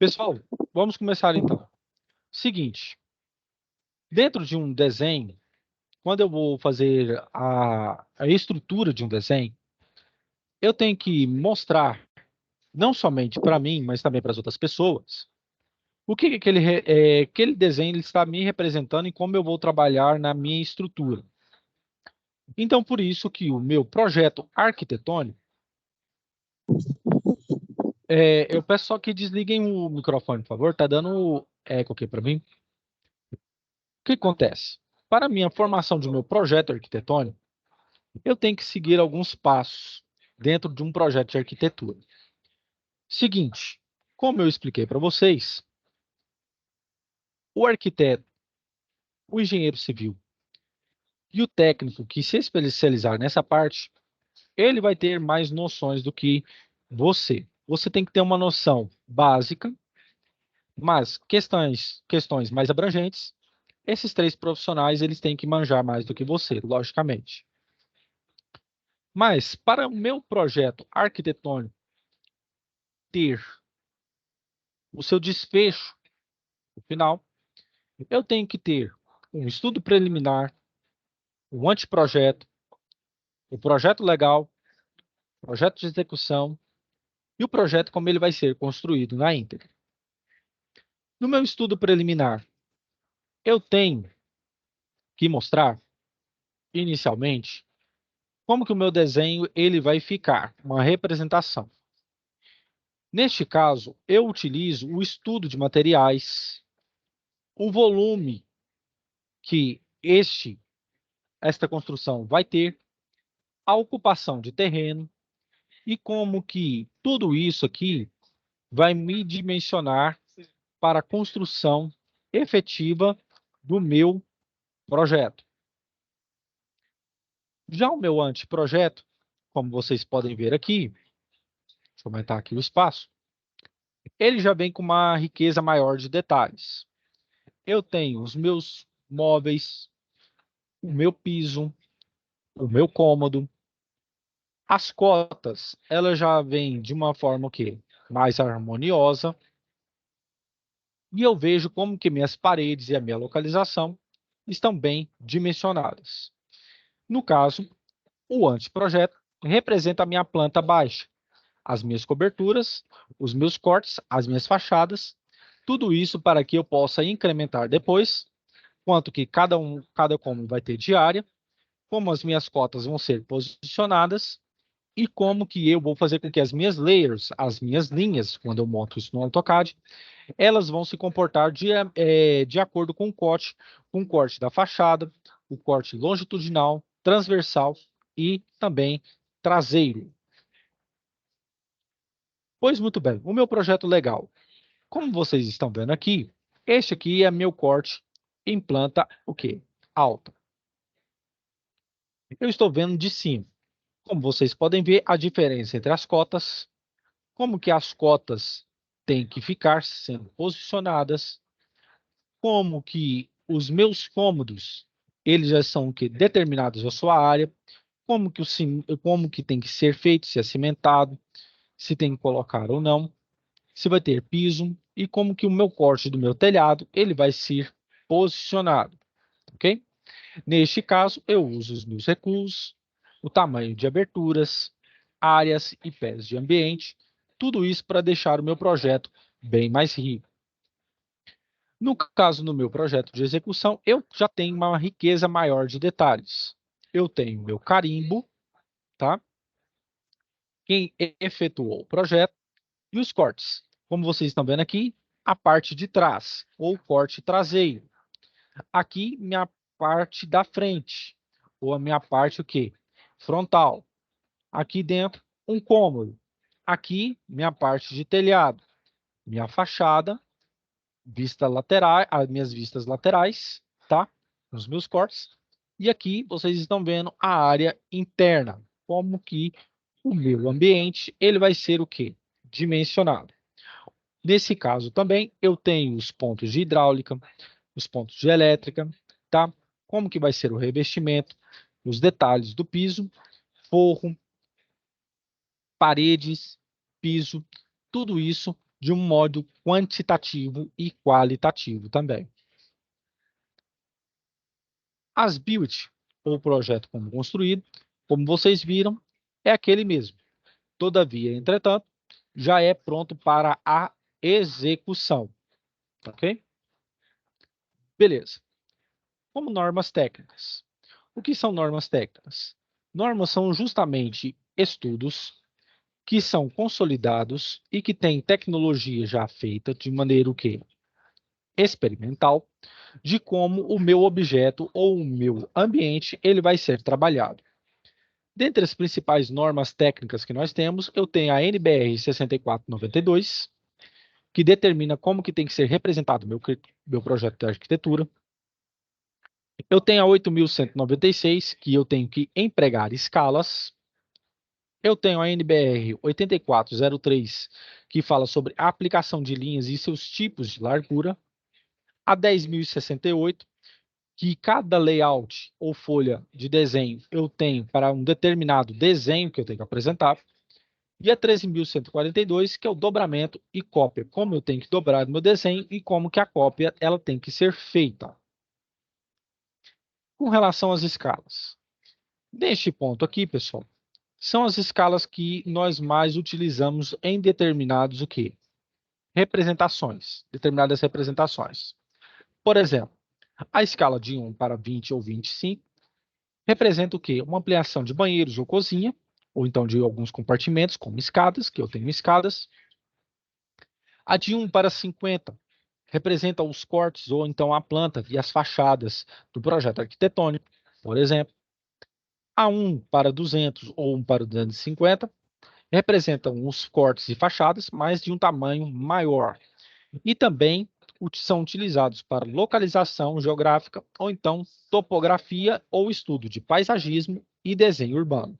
Pessoal, vamos começar então. Seguinte, dentro de um desenho, quando eu vou fazer a estrutura de um desenho, eu tenho que mostrar, não somente para mim, mas também para as outras pessoas, o que aquele desenho ele está me representando e como eu vou trabalhar na minha estrutura. Então, por isso que o meu projeto arquitetônico, eu peço só que desliguem o microfone, por favor, está dando eco aqui para mim. O que acontece? Para a minha formação de meu projeto arquitetônico, eu tenho que seguir alguns passos dentro de um projeto de arquitetura. Seguinte, como eu expliquei para vocês, o arquiteto, o engenheiro civil e o técnico que se especializar nessa parte, ele vai ter mais noções do que você. Você tem que ter uma noção básica, mas questões mais abrangentes, esses três profissionais eles têm que manjar mais do que você, logicamente. Mas para o meu projeto arquitetônico ter o seu desfecho no final, eu tenho que ter um estudo preliminar, um anteprojeto, o projeto legal, projeto de execução e o projeto como ele vai ser construído na íntegra. No meu estudo preliminar, eu tenho que mostrar, inicialmente, como que o meu desenho ele vai ficar, uma representação. Neste caso, eu utilizo o estudo de materiais, o volume que esta construção vai ter, a ocupação de terreno e como que tudo isso aqui vai me dimensionar para a construção efetiva do meu projeto. Já o meu anteprojeto, como vocês podem ver aqui, deixa eu aumentar aqui o espaço, ele já vem com uma riqueza maior de detalhes. Eu tenho os meus móveis, o meu piso, o meu cômodo. As cotas, elas já vêm de uma forma o quê? Mais harmoniosa. E eu vejo como que minhas paredes e a minha localização estão bem dimensionadas. No caso, o anteprojeto representa a minha planta baixa, as minhas coberturas, os meus cortes, as minhas fachadas, tudo isso para que eu possa incrementar depois, quanto que cada cômodo vai ter de área, como as minhas cotas vão ser posicionadas e como que eu vou fazer com que as minhas layers, as minhas linhas, quando eu monto isso no AutoCAD, elas vão se comportar de acordo com o corte da fachada, o corte longitudinal, transversal e também traseiro. Pois muito bem, o meu projeto legal. Como vocês estão vendo aqui, este aqui é meu corte em planta o quê? Alta. Eu estou vendo de cima. Como vocês podem ver, a diferença entre as cotas, como que as cotas têm que ficar sendo posicionadas, como que os meus cômodos, eles já são o quê? Determinados à sua área, como que tem que ser feito, se é cimentado, se tem que colocar ou não, se vai ter piso e como que o meu corte do meu telhado, ele vai ser posicionado, ok? Neste caso, eu uso os meus recursos, o tamanho de aberturas, áreas e pés de ambiente, tudo isso para deixar o meu projeto bem mais rico. No caso, no meu projeto de execução, eu já tenho uma riqueza maior de detalhes. Eu tenho meu carimbo, tá? Quem efetuou o projeto e os cortes. Como vocês estão vendo aqui, a parte de trás, ou corte traseiro. Aqui, minha parte da frente, ou a minha parte o quê? Frontal. Aqui dentro, um cômodo. Aqui, minha parte de telhado, minha fachada, vista lateral, as minhas vistas laterais, tá? Os meus cortes. E aqui vocês estão vendo a área interna, como que o meu ambiente ele vai ser o quê? Dimensionado. Nesse caso também eu tenho os pontos de hidráulica, os pontos de elétrica, tá? Como que vai ser o revestimento, os detalhes do piso, forro, paredes, piso, tudo isso de um modo quantitativo e qualitativo também. As build, ou projeto como construído, como vocês viram, é aquele mesmo. Todavia, entretanto, já é pronto para a execução, ok? Beleza. Como normas técnicas. O que são normas técnicas? Normas são justamente estudos que são consolidados e que têm tecnologia já feita de maneira o quê? Experimental, de como o meu objeto ou o meu ambiente ele vai ser trabalhado. Dentre as principais normas técnicas que nós temos, eu tenho a NBR 6492, que determina como que tem que ser representado meu projeto de arquitetura. Eu tenho a 8196, que eu tenho que empregar escalas. Eu tenho a NBR 8403, que fala sobre a aplicação de linhas e seus tipos de largura. A 10.068, que cada layout ou folha de desenho eu tenho para um determinado desenho que eu tenho que apresentar. E a 13.142, que é o dobramento e cópia, como eu tenho que dobrar o meu desenho e como que a cópia ela tem que ser feita. Com relação às escalas. Neste ponto aqui, pessoal, são as escalas que nós mais utilizamos em determinados o quê? Representações, determinadas representações. Por exemplo, a escala de 1 para 20 ou 25 representa o quê? Uma ampliação de banheiros ou cozinha, ou então de alguns compartimentos, como escadas, que eu tenho escadas. A de 1 para 50 representa os cortes ou então a planta e as fachadas do projeto arquitetônico, por exemplo. A 1 para 200 ou 1 para 250 representam os cortes e fachadas, mas de um tamanho maior. E também são utilizados para localização geográfica ou então topografia ou estudo de paisagismo e desenho urbano.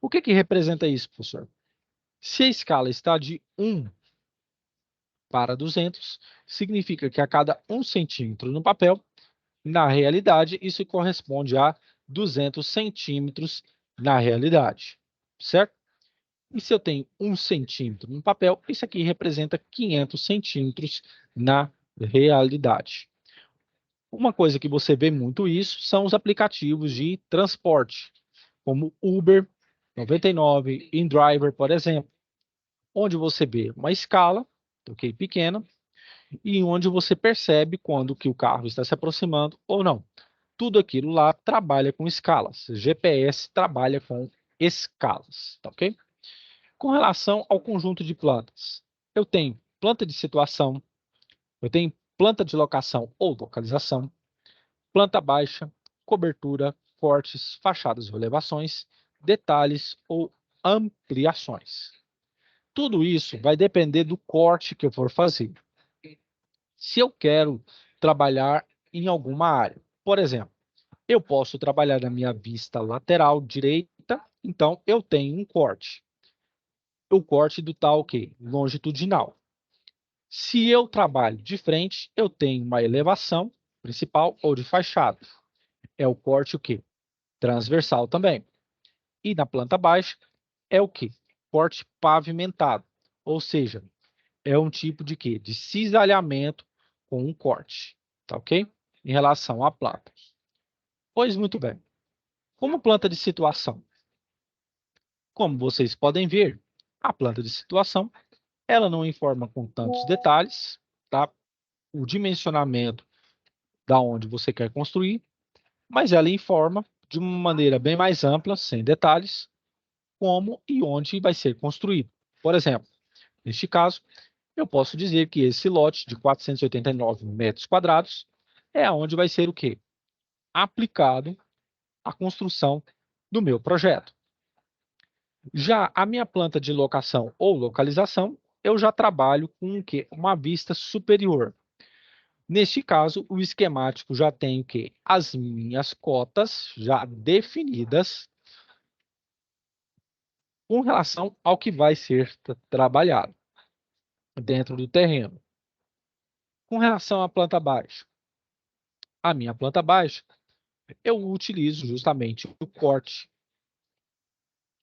O que que representa isso, professor? Se a escala está de 1 para 200, significa que a cada 1 centímetro no papel, na realidade, isso corresponde a 200 centímetros na realidade, certo? E se eu tenho 1 centímetro no papel, isso aqui representa 500 centímetros na realidade. Uma coisa que você vê muito isso são os aplicativos de transporte, como Uber, 99, InDriver, por exemplo, onde você vê uma escala, ok, pequena, e onde você percebe quando que o carro está se aproximando ou não. Tudo aquilo lá trabalha com escalas. GPS trabalha com escalas, tá ok? Com relação ao conjunto de plantas, eu tenho planta de situação, eu tenho planta de locação ou localização, planta baixa, cobertura, cortes, fachadas ou elevações, detalhes ou ampliações. Tudo isso vai depender do corte que eu for fazer. Se eu quero trabalhar em alguma área, por exemplo, eu posso trabalhar na minha vista lateral direita, então eu tenho um corte. O corte do tal que longitudinal. Se eu trabalho de frente, eu tenho uma elevação principal ou de fachada. É o corte o quê? Transversal também. E na planta baixa é o quê? Corte pavimentado. Ou seja, é um tipo de quê? De cisalhamento com um corte, tá ok? Em relação à planta. Pois muito bem. Como planta de situação? Como vocês podem ver, a planta de situação, ela não informa com tantos detalhes, tá? O dimensionamento da onde você quer construir, mas ela informa de uma maneira bem mais ampla, sem detalhes, como e onde vai ser construído. Por exemplo, neste caso, eu posso dizer que esse lote de 489 metros quadrados é onde vai ser o quê? Aplicado a construção do meu projeto. Já a minha planta de locação ou localização, eu já trabalho com o quê? Uma vista superior. Neste caso, o esquemático já tem o quê? As minhas cotas já definidas com relação ao que vai ser trabalhado dentro do terreno. Com relação à planta baixa, a minha planta baixa, eu utilizo justamente o corte,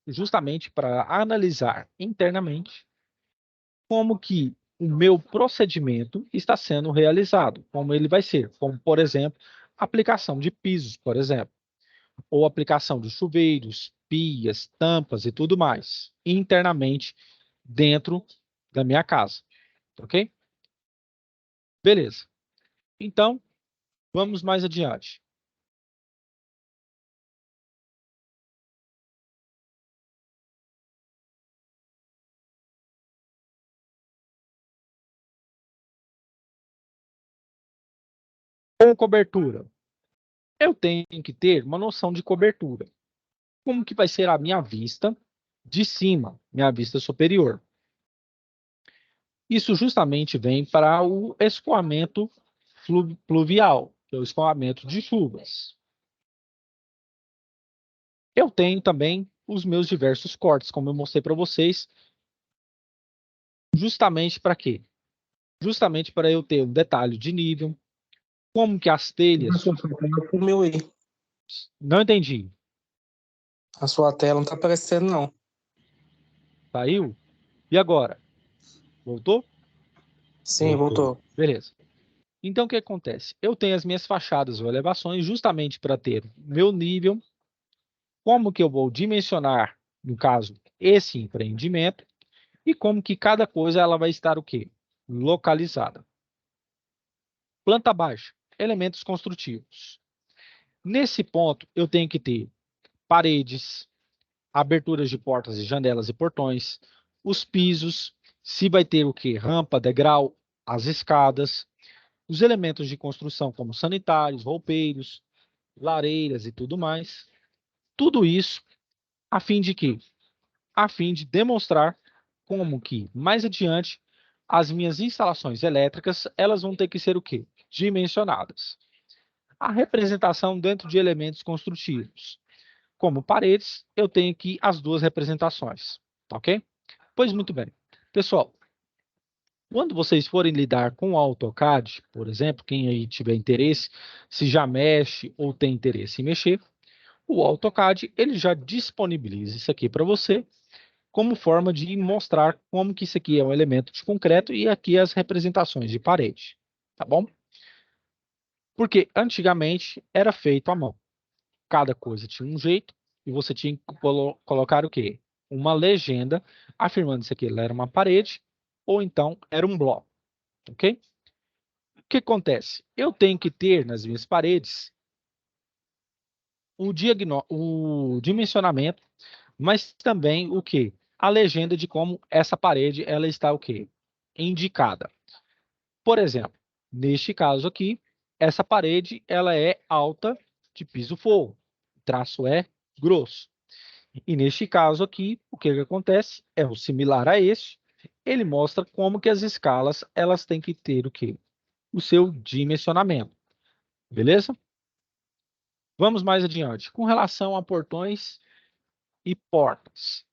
justamente para analisar internamente como que o meu procedimento está sendo realizado, como ele vai ser, como, por exemplo, aplicação de pisos, por exemplo, ou aplicação de chuveiros, pias, tampas e tudo mais, internamente dentro da minha casa, ok? Beleza. Então, vamos mais adiante. Com cobertura. Eu tenho que ter uma noção de cobertura. Como que vai ser a minha vista de cima, minha vista superior? Isso justamente vem para o escoamento pluvial, que é o escoamento de chuvas. Eu tenho também os meus diversos cortes, como eu mostrei para vocês, justamente para quê? Justamente para eu ter um detalhe de nível, como que as telhas... Meu aí. Não entendi. A sua tela não está aparecendo, não. Saiu? E agora? Voltou? Sim, voltou. Beleza. Então, o que acontece? Eu tenho as minhas fachadas ou elevações justamente para ter meu nível, como que eu vou dimensionar, no caso, esse empreendimento, e como que cada coisa ela vai estar o quê? Localizada. Planta baixa, elementos construtivos. Nesse ponto, eu tenho que ter paredes, aberturas de portas e janelas e portões, os pisos, se vai ter o quê? Rampa, degrau, as escadas, os elementos de construção como sanitários, roupeiros, lareiras e tudo mais. Tudo isso a fim de quê? A fim de demonstrar como que mais adiante as minhas instalações elétricas, elas vão ter que ser o quê? Dimensionadas. A representação dentro de elementos construtivos. Como paredes, eu tenho aqui as duas representações, tá ok? Pois muito bem. Pessoal, quando vocês forem lidar com o AutoCAD, por exemplo, quem aí tiver interesse, se já mexe ou tem interesse em mexer, o AutoCAD ele já disponibiliza isso aqui para você como forma de mostrar como que isso aqui é um elemento de concreto e aqui as representações de parede, tá bom? Porque antigamente era feito à mão. Cada coisa tinha um jeito e você tinha que colocar o quê? Uma legenda afirmando se aquilo era uma parede ou então era um bloco, ok? O que acontece? Eu tenho que ter nas minhas paredes o dimensionamento, mas também o quê? A legenda de como essa parede ela está o quê? Indicada. Por exemplo, neste caso aqui, essa parede ela é alta de piso forro, o traço é grosso. E neste caso aqui, o que acontece é o similar a este, ele mostra como que as escalas elas têm que ter o quê? O seu dimensionamento, beleza? Vamos mais adiante. Com relação a portões e portas.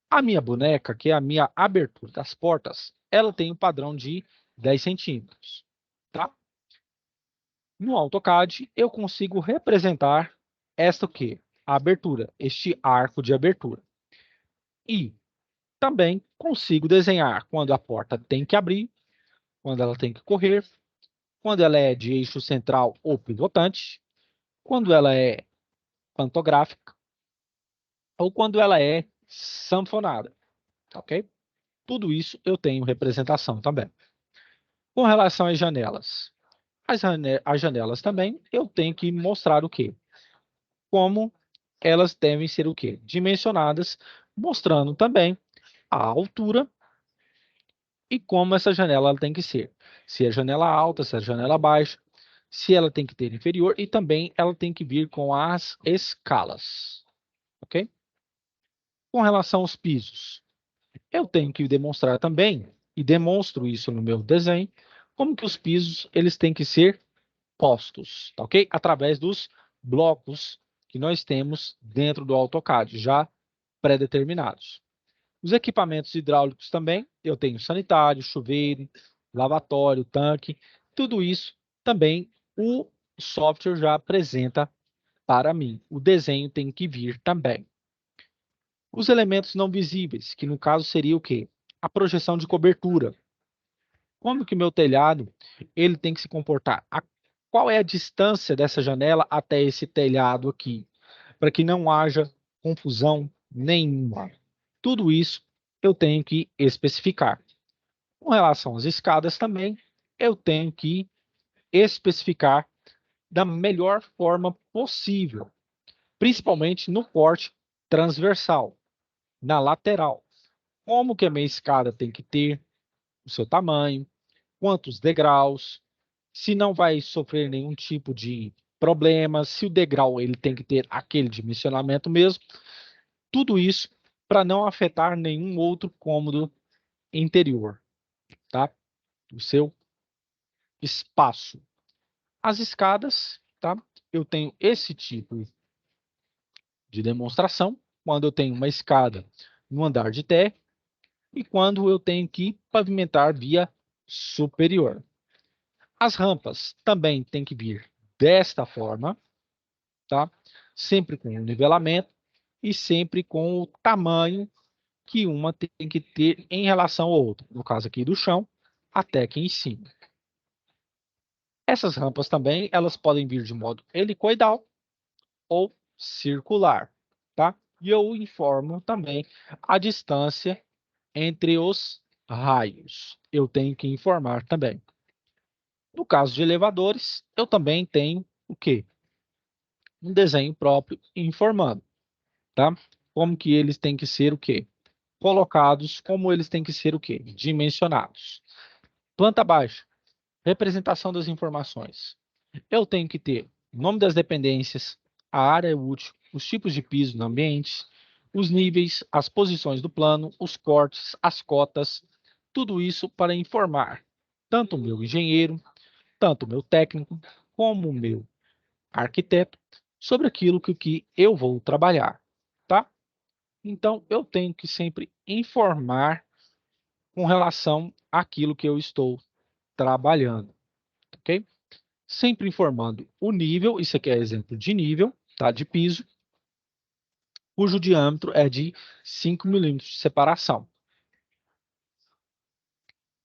A minha boneca, que é a minha abertura das portas, ela tem um padrão de 10 centímetros, tá? No AutoCAD, eu consigo representar esta o quê? A abertura, este arco de abertura. E também consigo desenhar quando a porta tem que abrir, quando ela tem que correr, quando ela é de eixo central ou pivotante, quando ela é pantográfica ou quando ela é sanfonada, ok? Tudo isso eu tenho representação também. Com relação às janelas. As janelas também eu tenho que mostrar o quê? Como elas devem ser o quê? Dimensionadas, mostrando também a altura e como essa janela ela tem que ser. Se é janela alta, se é janela baixa, se ela tem que ter inferior e também ela tem que vir com as escalas, ok? Com relação aos pisos, eu tenho que demonstrar também, e demonstro isso no meu desenho, como que os pisos eles têm que ser postos, tá ok? Através dos blocos que nós temos dentro do AutoCAD, já pré-determinados. Os equipamentos hidráulicos também, eu tenho sanitário, chuveiro, lavatório, tanque, tudo isso também o software já apresenta para mim. O desenho tem que vir também. Os elementos não visíveis, que no caso seria o quê? A projeção de cobertura. Como que o meu telhado ele tem que se comportar? Qual é a distância dessa janela até esse telhado aqui? Para que não haja confusão nenhuma. Tudo isso eu tenho que especificar. Com relação às escadas também, eu tenho que especificar da melhor forma possível, principalmente no corte transversal, na lateral. Como que a minha escada tem que ter o seu tamanho, quantos degraus, se não vai sofrer nenhum tipo de problema, se o degrau ele tem que ter aquele dimensionamento mesmo, tudo isso para não afetar nenhum outro cômodo interior, tá? O seu espaço. As escadas, tá? Eu tenho esse tipo de demonstração quando eu tenho uma escada no andar de té e quando eu tenho que pavimentar via superior. As rampas também têm que vir desta forma, tá? Sempre com o nivelamento e sempre com o tamanho que uma tem que ter em relação ao outro. No caso aqui do chão, até aqui em cima. Essas rampas também, elas podem vir de modo helicoidal ou circular, tá? E eu informo também a distância entre os raios. Eu tenho que informar também. No caso de elevadores, eu também tenho o quê? Um desenho próprio informando, tá? Como que eles têm que ser o quê? Colocados, como eles têm que ser o quê? Dimensionados. Planta baixa, representação das informações. Eu tenho que ter o nome das dependências, a área útil, os tipos de piso no ambiente, os níveis, as posições do plano, os cortes, as cotas, tudo isso para informar tanto o meu engenheiro, tanto o meu técnico, como o meu arquiteto sobre aquilo que eu vou trabalhar, tá? Então, eu tenho que sempre informar com relação àquilo que eu estou trabalhando, ok? Sempre informando o nível, isso aqui é exemplo de nível, tá? De piso, cujo diâmetro é de 5 milímetros de separação.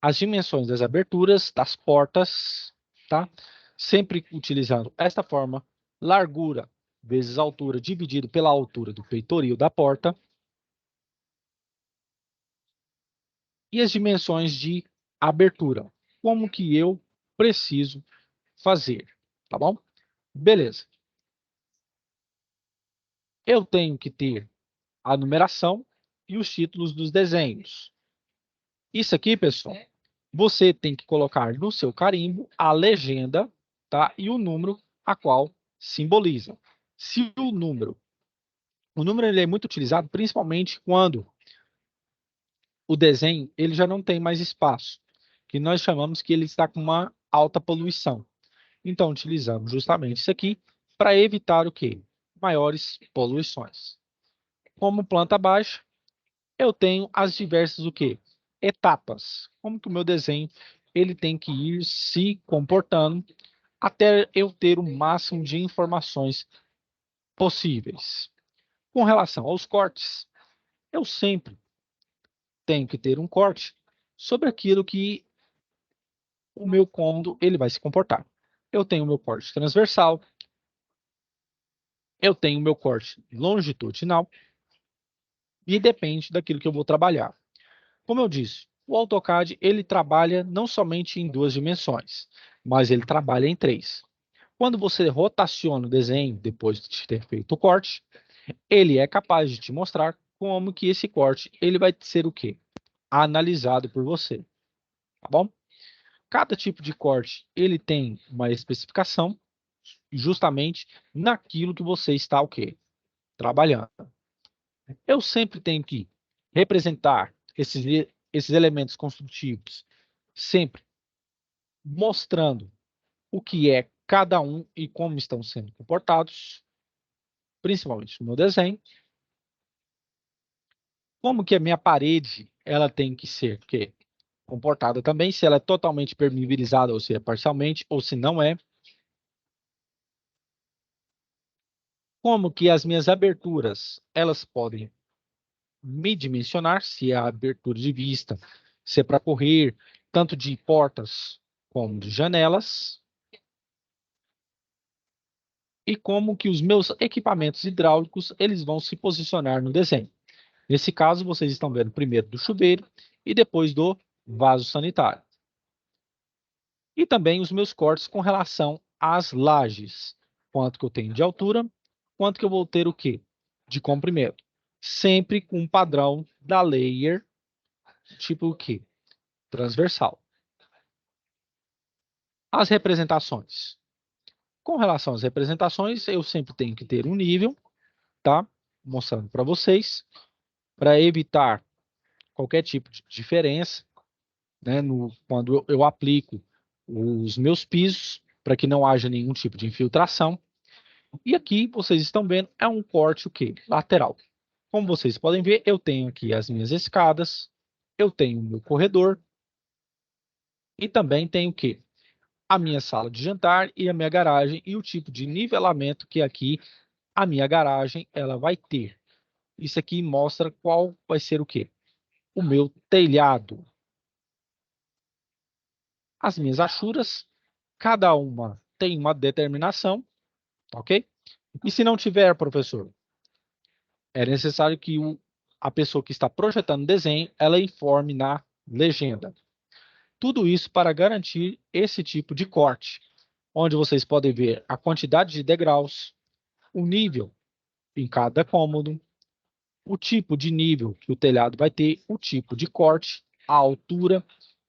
As dimensões das aberturas, das portas, tá? Sempre utilizando esta forma, largura vezes altura dividido pela altura do peitoril da porta. E as dimensões de abertura. Como que eu preciso fazer, tá bom? Beleza. Eu tenho que ter a numeração e os títulos dos desenhos. Isso aqui, pessoal, você tem que colocar no seu carimbo a legenda, tá? E o número a qual simboliza. Se o número ele é muito utilizado principalmente quando o desenho ele já não tem mais espaço, que nós chamamos que ele está com uma alta poluição. Então, utilizamos justamente isso aqui para evitar o quê? Maiores poluições. Como planta baixa, eu tenho as diversas o quê? Etapas. Como que o meu desenho ele tem que ir se comportando até eu ter o máximo de informações possíveis. Com relação aos cortes, eu sempre tenho que ter um corte sobre aquilo que o meu cômodo ele vai se comportar. Eu tenho o meu corte transversal, eu tenho o meu corte longitudinal e depende daquilo que eu vou trabalhar. Como eu disse, o AutoCAD ele trabalha não somente em duas dimensões, mas ele trabalha em três. Quando você rotaciona o desenho depois de ter feito o corte, ele é capaz de te mostrar como que esse corte ele vai ser o quê? Analisado por você, tá bom? Cada tipo de corte ele tem uma especificação justamente naquilo que você está o quê? Trabalhando. Eu sempre tenho que representar esses elementos construtivos, sempre mostrando o que é cada um e como estão sendo comportados, principalmente no meu desenho. Como que a minha parede ela tem que ser comportada também, se ela é totalmente permeabilizada ou se é parcialmente, ou se não é. Como que as minhas aberturas elas podem me dimensionar, se é a abertura de vista, se é para correr, tanto de portas como de janelas, e como que os meus equipamentos hidráulicos eles vão se posicionar no desenho. Nesse caso, vocês estão vendo primeiro do chuveiro e depois do vaso sanitário. E também os meus cortes com relação às lajes. Quanto que eu tenho de altura, quanto que eu vou ter o quê? De comprimento. Sempre com um padrão da layer, tipo o quê? Transversal. As representações. Com relação às representações, eu sempre tenho que ter um nível, tá? Mostrando para vocês, para evitar qualquer tipo de diferença, né? Quando eu aplico os meus pisos, para que não haja nenhum tipo de infiltração. E aqui, vocês estão vendo, é um corte o quê? Lateral. Como vocês podem ver, eu tenho aqui as minhas escadas, eu tenho o meu corredor, e também tenho o quê? A minha sala de jantar e a minha garagem, e o tipo de nivelamento que aqui a minha garagem ela vai ter. Isso aqui mostra qual vai ser o quê? O meu telhado. As minhas achuras, cada uma tem uma determinação, ok? E se não tiver, professor, é necessário que a pessoa que está projetando o desenho, ela informe na legenda. Tudo isso para garantir esse tipo de corte, onde vocês podem ver a quantidade de degraus, o nível em cada cômodo, o tipo de nível que o telhado vai ter, o tipo de corte, a altura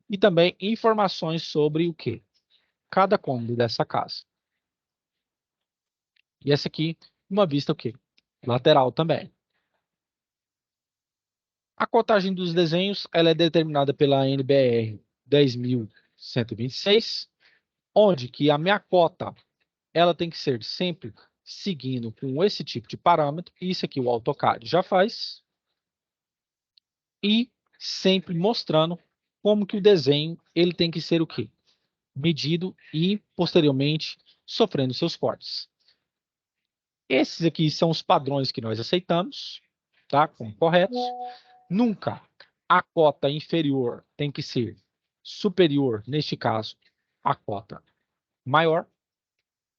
e também informações sobre o que? Cada cômodo dessa casa. E essa aqui, uma vista o quê? Lateral também. A cotagem dos desenhos ela é determinada pela NBR 10.126, onde que a minha cota ela tem que ser sempre seguindo com esse tipo de parâmetro. Isso aqui o AutoCAD já faz. E sempre mostrando como que o desenho ele tem que ser o quê? Medido e, posteriormente, sofrendo seus cortes. Esses aqui são os padrões que nós aceitamos, tá? Como corretos. Nunca a cota inferior tem que ser superior, neste caso, à cota maior,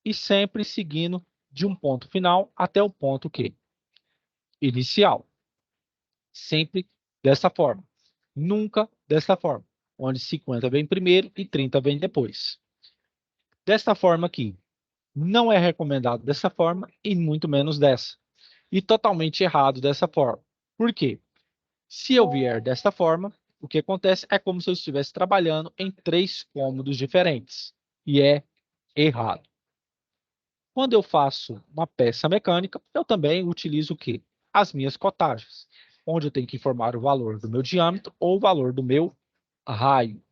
e sempre seguindo de um ponto final até o ponto que inicial. Sempre dessa forma. Nunca dessa forma, onde 50 vem primeiro e 30 vem depois. Desta forma aqui, não é recomendado dessa forma e muito menos dessa. E totalmente errado dessa forma. Por quê? Se eu vier desta forma, o que acontece é como se eu estivesse trabalhando em 3 cômodos diferentes. E é errado. Quando eu faço uma peça mecânica, eu também utilizo o quê? As minhas cotagens, onde eu tenho que informar o valor do meu diâmetro ou o valor do meu raio.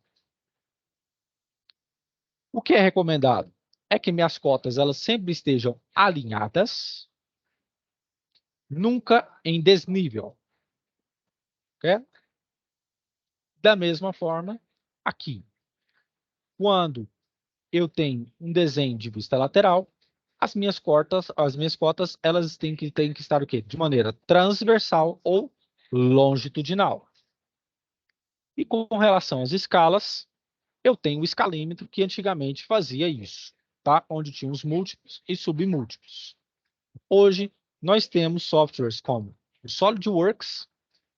O que é recomendado? É que minhas cotas elas sempre estejam alinhadas, nunca em desnível. Okay? Da mesma forma, aqui. Quando eu tenho um desenho de vista lateral, as minhas cotas, elas têm que estar o quê? De maneira transversal ou longitudinal. E com relação às escalas, eu tenho o escalímetro que antigamente fazia isso, tá? Onde tinha os múltiplos e submúltiplos. Hoje, nós temos softwares como o SolidWorks,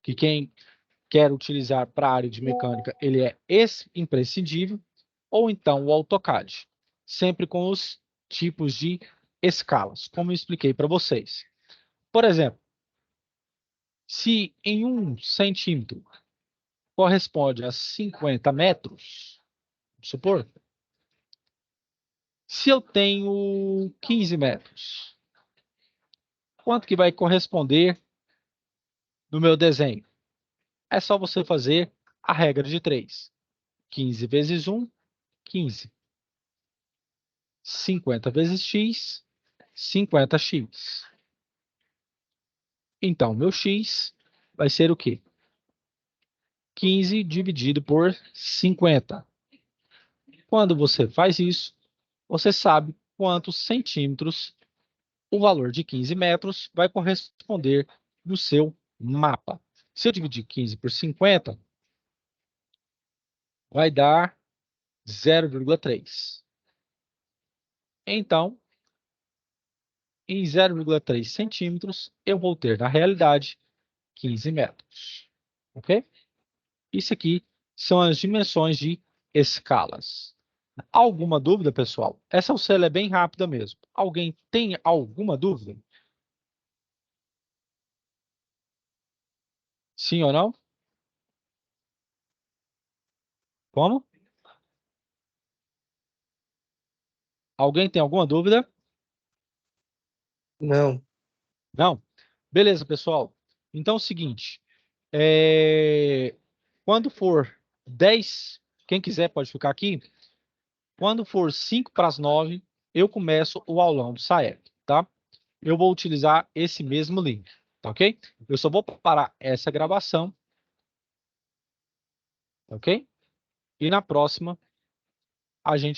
que quem quer utilizar para a área de mecânica, ele é imprescindível, ou então o AutoCAD, sempre com os tipos de escalas, como eu expliquei para vocês. Por exemplo, se em 1 centímetro corresponde a 50 metros, vamos supor, se eu tenho 15 metros, quanto que vai corresponder no meu desenho? É só você fazer a regra de 3. 15 vezes 1, 15. 50 vezes x, 50x. Então, meu x vai ser o quê? 15 dividido por 50. Quando você faz isso, você sabe quantos centímetros o valor de 15 metros vai corresponder no seu mapa. Se eu dividir 15 por 50, vai dar 0,3. Então, em 0,3 centímetros, eu vou ter, na realidade, 15 metros. Ok? Isso aqui são as dimensões de escalas. Alguma dúvida, pessoal? Essa auxílio é bem rápida mesmo. Alguém tem alguma dúvida? Sim ou não? Como? Alguém tem alguma dúvida? Não. Não? Beleza, pessoal. Então é o seguinte. Quando for 10, quem quiser pode ficar aqui. Quando for 5 para as 9, eu começo o aulão do SAEP, tá? Eu vou utilizar esse mesmo link, tá ok? Eu só vou parar essa gravação, ok? E na próxima, a gente